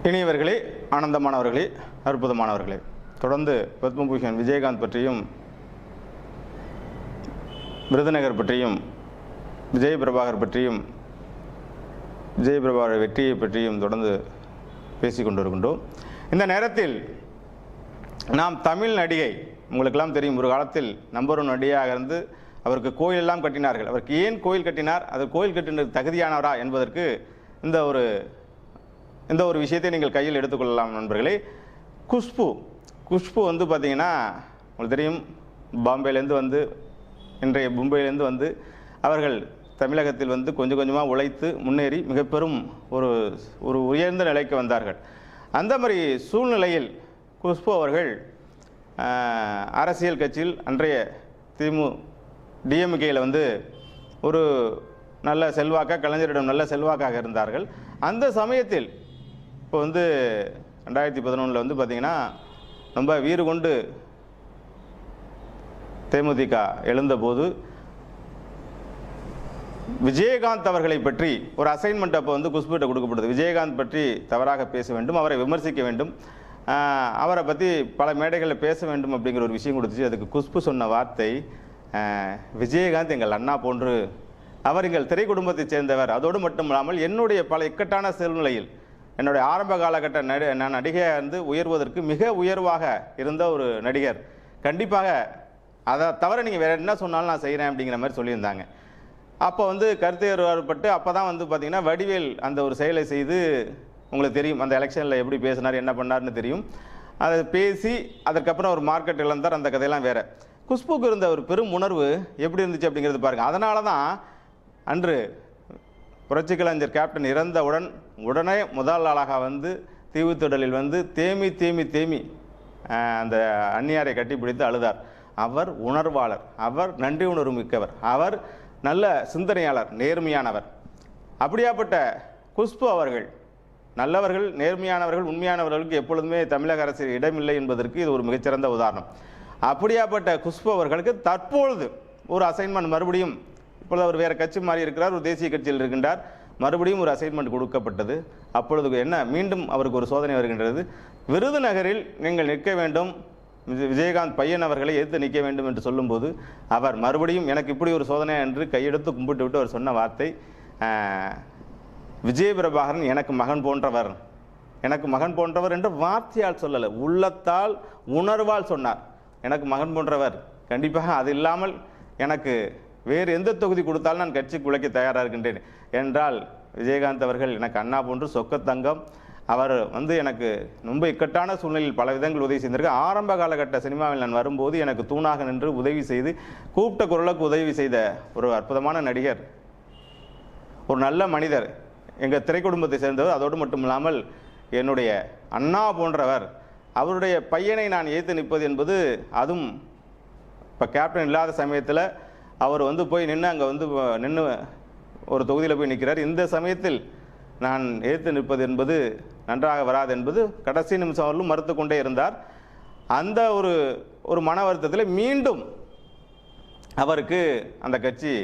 இனியவர்களே, ஆனந்தமானவர்களே, அற்புதமானவர்களே, தொடர்ந்து பத்மபூஷன் விஜயகாந்த் பற்றியும் விருதுநகர் பற்றியும் விஜய் பிரபாகர் பற்றியும் விஜய் பிரபாகர் வெற்றியை பற்றியும் தொடர்ந்து பேசி கொண்டிருக்கின்றோம். இந்த நேரத்தில் நாம் தமிழ் நடிகை, உங்களுக்கெல்லாம் தெரியும், ஒரு காலத்தில் நம்பர் 1 நடிகையாக இருந்து அவருக்கு கோயிலெல்லாம் கட்டினார்கள். அவருக்கு ஏன் கோயில் கட்டினார், அது கோயில் கட்டின தகுதியானவரா என்பதற்கு இந்த ஒரு விஷயத்தை நீங்கள் கையில் எடுத்துக்கொள்ளலாம் நண்பர்களே. குஷ்பு வந்து பார்த்தீங்கன்னா உங்களுக்கு தெரியும், பாம்பேலேருந்து வந்து இன்றைய மும்பையிலேருந்து வந்து அவர்கள் தமிழகத்தில் வந்து கொஞ்சம் கொஞ்சமாக உழைத்து முன்னேறி மிக பெரும் ஒரு உயர்ந்த நிலைக்கு வந்தார்கள். அந்த மாதிரி சூழ்நிலையில் குஷ்பு அவர்கள் அரசியல் கட்சியில் அன்றைய டிஎம்கேயில் வந்து ஒரு நல்ல செல்வாக்காக, கலைஞரிடம் நல்ல செல்வாக்காக இருந்தார்கள். அந்த சமயத்தில் இப்போ வந்து 2011 வந்து பார்த்திங்கன்னா ரொம்ப வீறு கொண்டு தேமுதிக எழுந்தபோது விஜயகாந்த் அவர்களை பற்றி ஒரு அசைன்மெண்ட் அப்போ வந்து குஷ்புகிட்ட கொடுக்கப்படுது. விஜயகாந்த் பற்றி தவறாக பேச வேண்டும், அவரை விமர்சிக்க வேண்டும், அவரை பற்றி பல மேடைகளில் பேச வேண்டும் அப்படிங்கிற ஒரு விஷயம் கொடுத்துச்சு. அதுக்கு குஷ்பு சொன்ன வார்த்தை, விஜயகாந்த் எங்கள் அண்ணா போன்று, அவர் எங்கள் திரை குடும்பத்தைச் சேர்ந்தவர். அதோடு மட்டும் இல்லாமல் என்னுடைய பல இக்கட்டான சூழ்நிலையில் என்னுடைய ஆரம்ப காலகட்ட நான் நடிகையாக இருந்து உயர்வதற்கு மிக உயர்வாக இருந்த ஒரு நடிகர். கண்டிப்பாக அதை தவிர நீங்கள் வேறு என்ன சொன்னாலும் நான் செய்கிறேன் அப்படிங்கிற மாதிரி சொல்லியிருந்தாங்க. அப்போ வந்து கருத்து வேறுபாடுபட்டு அப்போ தான் வந்து பார்த்திங்கன்னா வடிவேல் அந்த ஒரு செயலை செய்து, உங்களுக்கு தெரியும் அந்த எலெக்ஷனில் எப்படி பேசினார், என்ன பண்ணார்னு தெரியும். அதை பேசி அதற்கப்புறம் ஒரு மார்க்கெட் இழந்தார். அந்த கதையெல்லாம் வேறு. குஷ்புக்கு இருந்த ஒரு பெரும் உணர்வு எப்படி இருந்துச்சு அப்படிங்கிறது பாருங்கள். அதனால தான் அன்று புரட்சி கலைஞர் கேப்டன் இறந்தவுடன் உடனே முதல் ஆளாக வந்து தீவுத்திடலில் வந்து தேமி அந்த அந்நியாரை கட்டிப்பிடித்து அழுதார். அவர் உணர்வாளர், அவர் நன்றி உணர்வு மிக்கவர், அவர் நல்ல சிந்தனையாளர், நேர்மையானவர். அப்படியாப்பட்ட குஷ்பு அவர்கள் நல்லவர்கள், நேர்மையானவர்கள், உண்மையானவர்களுக்கு எப்பொழுதுமே தமிழக அரசியல் இடமில்லை என்பதற்கு இது ஒரு மிகச்சிறந்த உதாரணம். அப்படியாப்பட்ட குஷ்பு அவர்களுக்கு தற்பொழுது ஒரு அசைன்மெண்ட், மறுபடியும் இப்பொழுது அவர் வேறு கட்சி மாறி இருக்கிறார், ஒரு தேசிய கட்சியில் இருக்கின்றார், மறுபடியும் ஒரு அசைன்மெண்ட் கொடுக்கப்பட்டது. அப்பொழுது என்ன, மீண்டும் அவருக்கு ஒரு சோதனை வருகின்றது. விருதுநகரில் நீங்கள் நிற்க வேண்டும், விஜயகாந்த் பையன் அவர்களை எதிர்த்து நிற்க வேண்டும் என்று சொல்லும்போது அவர் மறுபடியும் எனக்கு இப்படி ஒரு சோதனை என்று கையெடுத்து கும்பிட்டு விட்டு அவர் சொன்ன வார்த்தை, விஜய் பிரபாகரன் எனக்கு மகன் போன்றவர் என்று வார்த்தையால் சொல்லலை, உள்ளத்தால் உணர்வால் சொன்னார். எனக்கு மகன் போன்றவர், கண்டிப்பாக அது இல்லாமல் எனக்கு வேறு எந்த தொகுதி கொடுத்தாலும் நான் கட்சிக்கு உழைக்க தயாராக இருக்கின்றேன் என்றால், விஜயகாந்த் அவர்கள் எனக்கு அண்ணா போன்று சொக்கத்தங்கம். அவர் வந்து எனக்கு ரொம்ப இக்கட்டான சூழ்நிலையில் பல விதங்கள் உதவி செய்திருக்கு. ஆரம்ப காலகட்ட சினிமாவில் நான் வரும்போது எனக்கு தூணாக நின்று உதவி செய்து, கூப்பிட்ட குரலுக்கு உதவி செய்த ஒரு அற்புதமான நடிகர், ஒரு நல்ல மனிதர், எங்கள் திரைக்குடும்பத்தை சேர்ந்தவர். அதோடு மட்டும் இல்லாமல் என்னுடைய அண்ணா போன்றவர். அவருடைய பையனை நான் எதிர்த்து நிற்பது என்பது, அதுவும் இப்போ கேப்டன் இல்லாத சமயத்தில் அவர் வந்து போய் நின்று ஒரு தொகுதியில் போய் நிற்கிறார். இந்த சமயத்தில் நான் எதிர்த்து நிற்பது என்பது நன்றாக வராது என்பது கடைசி நிமிஷம் அவர்களும் மறுத்து கொண்டே இருந்தார். அந்த ஒரு மன வருத்தத்தில் மீண்டும் அவருக்கு அந்த கட்சி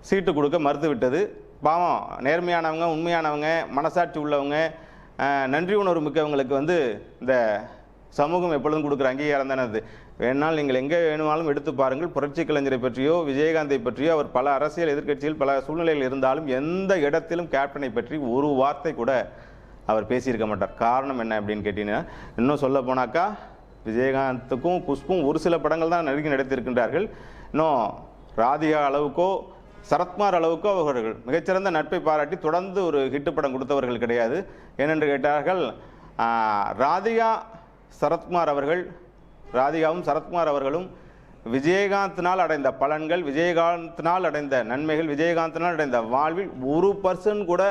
சீட்டு கொடுக்க மறுத்து விட்டது. பாவம், நேர்மையானவங்க, உண்மையானவங்க, மனசாட்சி உள்ளவங்க, நன்றி உணர்வு மிக்கவங்களுக்கு வந்து இந்த சமூகம் எப்பொழுதும் கொடுக்குற அங்கீகாரம் தானே அது. வேணால் நீங்கள் எங்கே வேணுமாலும் எடுத்து பாருங்கள், புரட்சி கலைஞரை பற்றியோ விஜயகாந்தை பற்றியோ அவர் பல அரசியல் எதிர்க்கட்சியில் பல சூழ்நிலையில் இருந்தாலும் எந்த இடத்திலும் கேப்டனை பற்றி ஒரு வார்த்தை கூட அவர் பேசியிருக்க மாட்டார். காரணம் என்ன அப்படின்னு கேட்டீங்கன்னா, இன்னும் சொல்ல போனாக்கா விஜயகாந்துக்கும் குஷ்பும் ஒரு சில படங்கள் தான் நடித்திருக்கின்றார்கள். இன்னும் ராதிகா அளவுக்கோ சரத்குமார் அளவுக்கோ அவர்கள் மிகச்சிறந்த நட்பை பாராட்டி தொடர்ந்து ஒரு ஹிட்டு படம் கொடுத்தவர்கள் கிடையாது. ஏனென்று கேட்டார்கள், ராதிகாவும் சரத்குமார் அவர்களும் விஜயகாந்தினால் அடைந்த பலன்கள், விஜயகாந்தினால் அடைந்த நன்மைகள், விஜயகாந்தினால் அடைந்த வாழ்வில் 1% கூட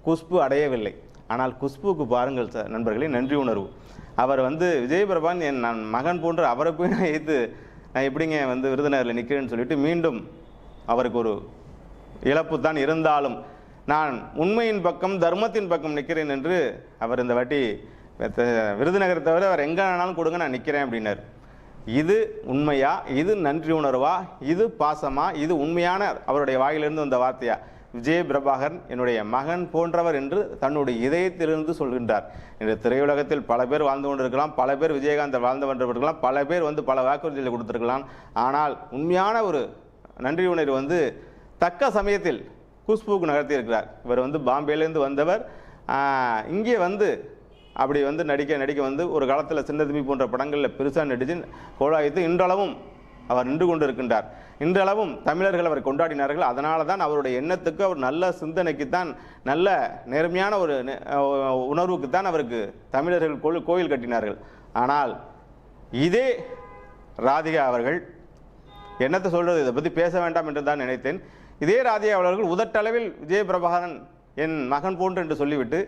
குஷ்பு அடையவில்லை. ஆனால் குஷ்புக்கு பாருங்கள் நண்பர்களே, நன்றி உணர்வு. அவர் வந்து விஜய் பிரபாகரன் என் மகன் போன்று, அவரை போய் நான் எதிர்த்து நான் எப்படிங்க வந்து விருதுநகரில் நிற்கிறேன்னு சொல்லிட்டு மீண்டும் அவருக்கு ஒரு இழப்பு தான் இருந்தாலும் நான் உண்மையின் பக்கம், தர்மத்தின் பக்கம் நிற்கிறேன் என்று அவர் இந்த வாட்டி விருதுநகரை தவிர அவர் எங்கே வேணாலும் கொடுங்க, நான் நிற்கிறேன் அப்படின்னார். இது உண்மையா, இது நன்றி உணர்வா, இது பாசமா, இது உண்மையான அவருடைய வாயிலிருந்து வந்த வார்த்தையா? விஜய் பிரபாகரன் என்னுடைய மகன் போன்றவர் என்று தன்னுடைய இதயத்திலிருந்து சொல்கின்றார். இந்த திரையுலகத்தில் பல பேர் வாழ்ந்து கொண்டிருக்கலாம், பல பேர் விஜயகாந்த் வாழ்ந்து கொண்டிருக்கலாம், பல பேர் பல வாக்குறுதிகளை கொடுத்திருக்கலாம். ஆனால் உண்மையான ஒரு நன்றி உணர்வு தக்க சமயத்தில் குஷ்புக்கு நகர்த்தி இருக்கிறார். இவர் பாம்பேலேருந்து வந்தவர், இங்கே அப்படி நடிக்க ஒரு காலத்தில் சின்னதுமி போன்ற படங்களில் பெருசாக நடித்து கோலாய்த்து இன்றளவும் அவர் நின்று கொண்டிருக்கின்றார். இன்றளவும் தமிழர்கள் அவரை கொண்டாடினார்கள். அதனால தான் அவருடைய எண்ணத்துக்கு, அவர் நல்ல சிந்தனைக்குத்தான், நல்ல நேர்மையான ஒரு உணர்வுக்குத்தான் அவருக்கு தமிழர்கள் கோயில் கட்டினார்கள். ஆனால் இதே ராதிகா அவர்கள் என்னத்தை சொல்றது, இதை பற்றி பேச வேண்டாம் என்று தான் நினைத்தேன். இதே ராதிகா அவர்கள் உதட்டளவில் விஜய் பிரபாகரன் என் மகன் போன்று என்று சொல்லிவிட்டு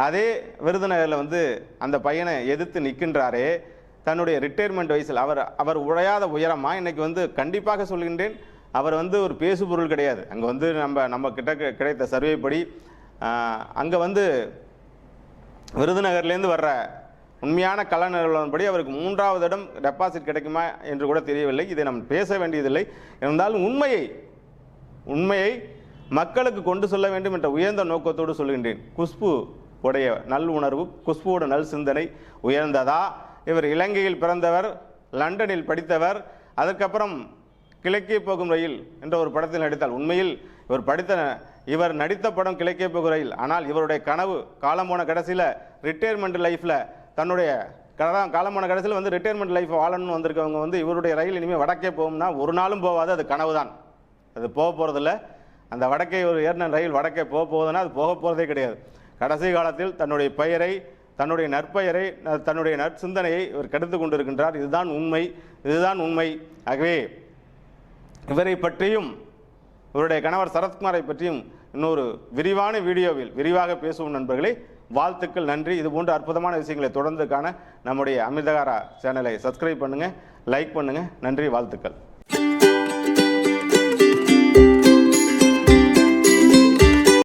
அதே விருதுநகரில் அந்த பையனை எதிர்த்து நிற்கின்றாரே. தன்னுடைய ரிட்டையர்மெண்ட் வயசில் அவர் உழையாத உயரமா? இன்னைக்கு கண்டிப்பாக சொல்கின்றேன், அவர் ஒரு பேசுபொருள் கிடையாது. அங்கே நம்ம கிட்ட கிடைத்த சர்வே படி அங்கே விருதுநகர்லேருந்து வர்ற உண்மையான கல நிறுவனப்படி அவருக்கு 3வது இடம் டெபாசிட் கிடைக்குமா என்று கூட தெரியவில்லை. இதை நம்ம பேச வேண்டியதில்லை. இருந்தாலும் உண்மையை மக்களுக்கு கொண்டு சொல்ல வேண்டும் என்ற உயர்ந்த நோக்கத்தோடு சொல்கின்றேன். குஷ்பு உடைய நல் உணர்வு, குஷ்புவோட நல் சிந்தனை உயர்ந்ததா? இவர் இலங்கையில் பிறந்தவர், லண்டனில் படித்தவர், அதற்கப்புறம் கிழக்கே போகும் ரயில் என்ற ஒரு படத்தில் நடித்தால், உண்மையில் இவர் நடித்த படம் கிழக்கே போகும் ரயில். ஆனால் இவருடைய கனவு காலம் போன கடைசியில் ரிட்டையர்மெண்ட் லைஃப்பில் தன்னுடைய காலம் போன கடைசியில் ரிட்டையர்மெண்ட் லைஃப் வாழணும்னு வந்திருக்கவங்க இவருடைய ரயில் இனிமேல் வடக்கே போகும்னா ஒரு நாளும் போகாது. அது கனவு தான், அது போக போகிறதில்ல. அந்த வடக்கே ஒரு ஏறின ரயில் வடக்கே போக போகுதுன்னா அது போக போகிறதே கிடையாது. கடைசி காலத்தில் தன்னுடைய பெயரை, தன்னுடைய நற்பெயரை, தன்னுடைய நற்சிந்தனையை இவர் கெடுத்து கொண்டிருக்கின்றார். இதுதான் உண்மை. ஆகவே இவரை பற்றியும் இவருடைய கணவர் சரத்குமாரை பற்றியும் இன்னொரு விரிவான வீடியோவில் விரிவாக பேசுவோம் நண்பர்களே. வாழ்த்துக்கள், நன்றி. இது போன்ற அற்புதமான விஷயங்களை தொடர்ந்து காண நம்முடைய அமிர்தகாரா சேனலை சப்ஸ்கிரைப் பண்ணுங்கள், லைக் பண்ணுங்கள். நன்றி, வாழ்த்துக்கள்.